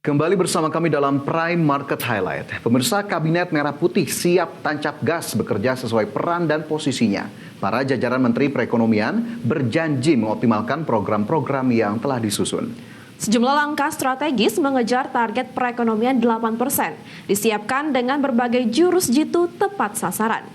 Kembali bersama kami dalam Prime Market Highlight. Pemirsa, Kabinet Merah Putih siap tancap gas bekerja sesuai peran dan posisinya. Para jajaran Menteri Perekonomian berjanji mengoptimalkan program-program yang telah disusun. Sejumlah langkah strategis mengejar target perekonomian 8% disiapkan dengan berbagai jurus jitu tepat sasaran.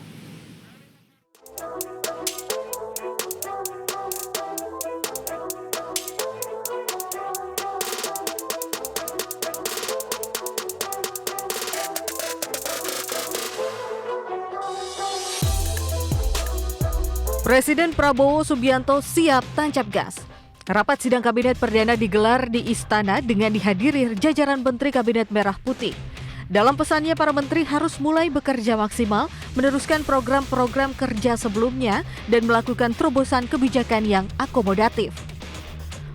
Presiden Prabowo Subianto siap tancap gas. Rapat sidang kabinet perdana digelar di Istana dengan dihadiri jajaran Menteri Kabinet Merah Putih. Dalam pesannya, para menteri harus mulai bekerja maksimal, meneruskan program-program kerja sebelumnya, dan melakukan terobosan kebijakan yang akomodatif.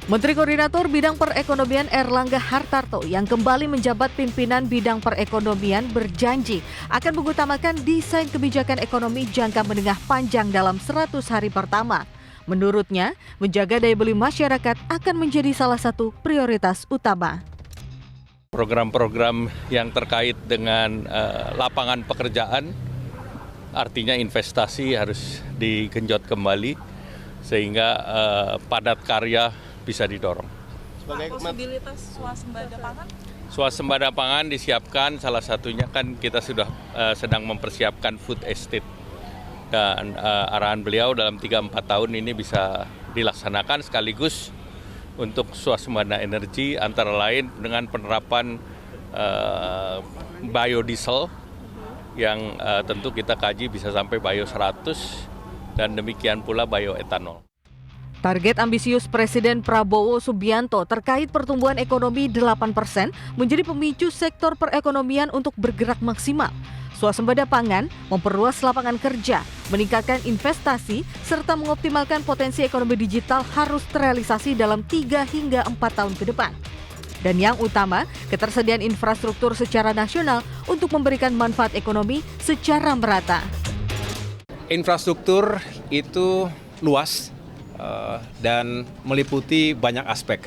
Menteri Koordinator Bidang Perekonomian Erlangga Hartarto yang kembali menjabat pimpinan bidang perekonomian berjanji akan mengutamakan desain kebijakan ekonomi jangka menengah panjang dalam 100 hari pertama. Menurutnya, menjaga daya beli masyarakat akan menjadi salah satu prioritas utama. Program-program yang terkait dengan lapangan pekerjaan, artinya investasi harus digenjot kembali sehingga padat karya bisa didorong. Sebagai posibilitas swasembada pangan? Swasembada pangan disiapkan, salah satunya kan kita sudah sedang mempersiapkan food estate. Dan arahan beliau dalam 3-4 tahun ini bisa dilaksanakan sekaligus untuk swasembada energi, antara lain dengan penerapan biodiesel yang tentu kita kaji bisa sampai bio 100 dan demikian pula bioetanol. Target ambisius Presiden Prabowo Subianto terkait pertumbuhan ekonomi 8% menjadi pemicu sektor perekonomian untuk bergerak maksimal. Swasembada pangan, memperluas lapangan kerja, meningkatkan investasi, serta mengoptimalkan potensi ekonomi digital harus terrealisasi dalam 3 hingga 4 tahun ke depan. Dan yang utama, ketersediaan infrastruktur secara nasional untuk memberikan manfaat ekonomi secara merata. Infrastruktur itu luas dan meliputi banyak aspek.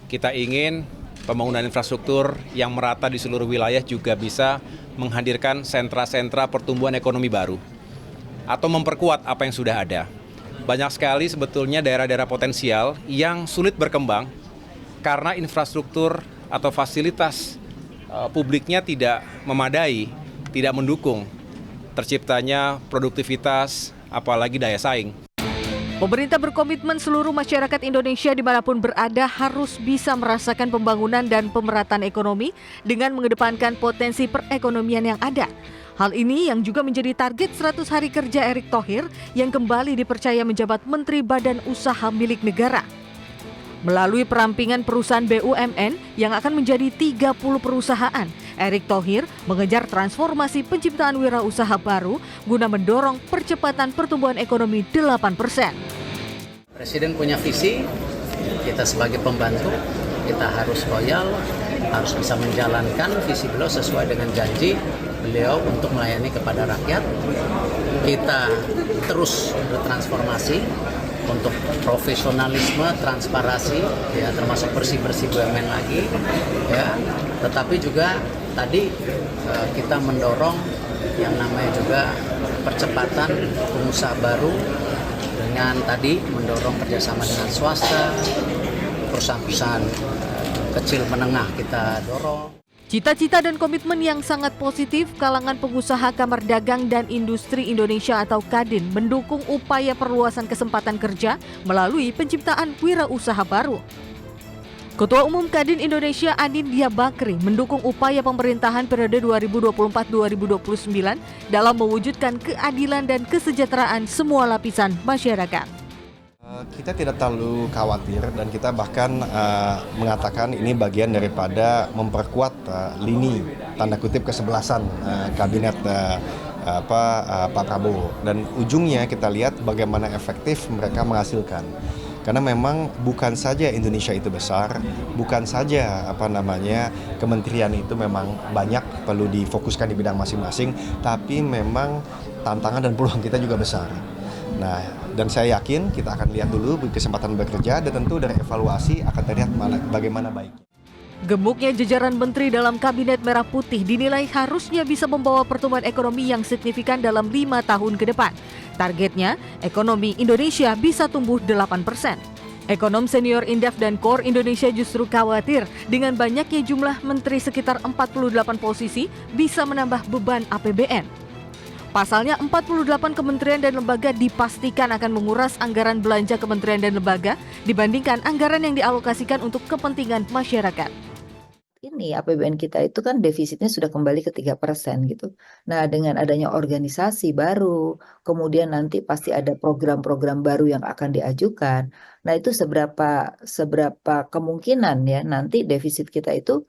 Kita ingin pembangunan infrastruktur yang merata di seluruh wilayah juga bisa menghadirkan sentra-sentra pertumbuhan ekonomi baru atau memperkuat apa yang sudah ada. Banyak sekali sebetulnya daerah-daerah potensial yang sulit berkembang karena infrastruktur atau fasilitas publiknya tidak memadai, tidak mendukung terciptanya produktivitas, apalagi daya saing. Pemerintah berkomitmen seluruh masyarakat Indonesia dimanapun berada harus bisa merasakan pembangunan dan pemerataan ekonomi dengan mengedepankan potensi perekonomian yang ada. Hal ini yang juga menjadi target 100 hari kerja Erick Thohir yang kembali dipercaya menjabat Menteri Badan Usaha Milik Negara. Melalui perampingan perusahaan BUMN yang akan menjadi 30 perusahaan, Erick Thohir mengejar transformasi penciptaan wirausaha baru guna mendorong percepatan pertumbuhan ekonomi 8%. Presiden punya visi, kita sebagai pembantu, kita harus loyal, harus bisa menjalankan visi beliau sesuai dengan janji beliau untuk melayani kepada rakyat. Kita terus bertransformasi untuk profesionalisme, transparansi, ya, termasuk bersih-bersih BUMN lagi, ya. Tetapi juga tadi kita mendorong yang namanya juga percepatan pengusaha baru dengan tadi mendorong kerjasama dengan swasta, perusahaan-perusahaan kecil menengah kita dorong. Cita-cita dan komitmen yang sangat positif kalangan pengusaha Kamar Dagang dan Industri Indonesia atau Kadin mendukung upaya perluasan kesempatan kerja melalui penciptaan wirausaha baru. Ketua Umum Kadin Indonesia Anindya Bakri mendukung upaya pemerintahan periode 2024-2029 dalam mewujudkan keadilan dan kesejahteraan semua lapisan masyarakat. Kita tidak terlalu khawatir dan kita bahkan mengatakan ini bagian daripada memperkuat lini tanda kutip kesebelasan kabinet Pak Prabowo, dan ujungnya kita lihat bagaimana efektif mereka menghasilkan. Karena memang bukan saja Indonesia itu besar, bukan saja kementerian itu memang banyak perlu difokuskan di bidang masing-masing, tapi memang tantangan dan peluang kita juga besar. Nah, dan saya yakin kita akan lihat dulu kesempatan bekerja dan tentu dari evaluasi akan terlihat bagaimana baiknya. Gemuknya jajaran menteri dalam Kabinet Merah Putih dinilai harusnya bisa membawa pertumbuhan ekonomi yang signifikan dalam 5 tahun ke depan. Targetnya, ekonomi Indonesia bisa tumbuh 8%. Ekonom senior Indef dan Core Indonesia justru khawatir dengan banyaknya jumlah menteri sekitar 48 posisi bisa menambah beban APBN. Pasalnya 48 kementerian dan lembaga dipastikan akan menguras anggaran belanja kementerian dan lembaga dibandingkan anggaran yang dialokasikan untuk kepentingan masyarakat. Ini APBN kita itu kan defisitnya sudah kembali ke 3% gitu. Nah, dengan adanya organisasi baru, kemudian nanti pasti ada program-program baru yang akan diajukan. Nah, itu seberapa kemungkinan ya nanti defisit kita itu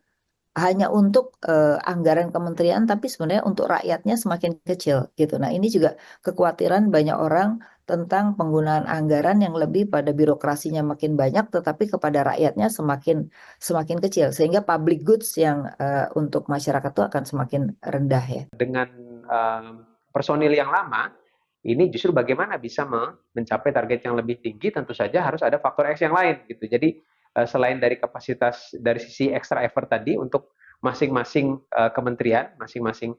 hanya untuk anggaran kementerian, tapi sebenarnya untuk rakyatnya semakin kecil gitu. Nah, ini juga kekhawatiran banyak orang tentang penggunaan anggaran yang lebih pada birokrasinya makin banyak, tetapi kepada rakyatnya semakin kecil, sehingga public goods yang untuk masyarakat itu akan semakin rendah ya. Dengan personil yang lama, ini justru bagaimana bisa mencapai target yang lebih tinggi, tentu saja harus ada faktor X yang lain gitu. Jadi selain dari kapasitas dari sisi extra effort tadi untuk masing-masing kementerian, masing-masing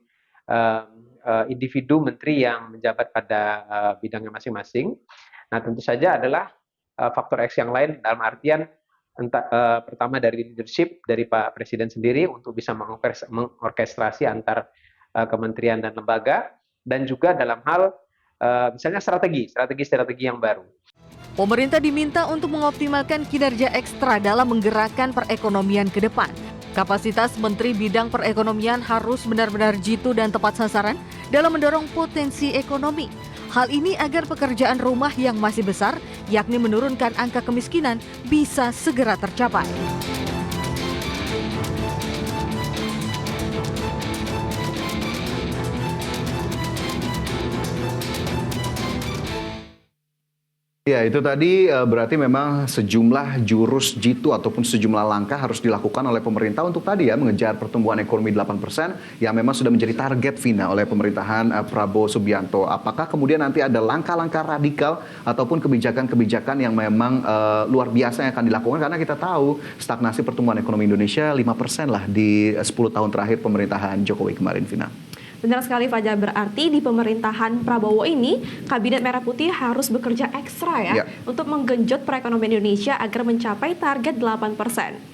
individu menteri yang menjabat pada bidangnya masing-masing. Nah, tentu saja adalah faktor X yang lain dalam artian pertama dari leadership dari Pak Presiden sendiri untuk bisa mengorkestrasi antar kementerian dan lembaga, dan juga dalam hal misalnya strategi yang baru. Pemerintah diminta untuk mengoptimalkan kinerja ekstra dalam menggerakkan perekonomian ke depan. Kapasitas Menteri Bidang Perekonomian harus benar-benar jitu dan tepat sasaran dalam mendorong potensi ekonomi. Hal ini agar pekerjaan rumah yang masih besar, yakni menurunkan angka kemiskinan, bisa segera tercapai. Ya, itu tadi berarti memang sejumlah jurus jitu ataupun sejumlah langkah harus dilakukan oleh pemerintah untuk tadi ya mengejar pertumbuhan ekonomi 8% yang memang sudah menjadi target final oleh pemerintahan Prabowo Subianto. Apakah kemudian nanti ada langkah-langkah radikal ataupun kebijakan-kebijakan yang memang luar biasa yang akan dilakukan, karena kita tahu stagnasi pertumbuhan ekonomi Indonesia 5% lah di 10 tahun terakhir pemerintahan Jokowi kemarin, Vina. Benar sekali Fajar, berarti di pemerintahan Prabowo ini Kabinet Merah Putih harus bekerja ekstra ya untuk menggenjot perekonomian Indonesia agar mencapai target 8%.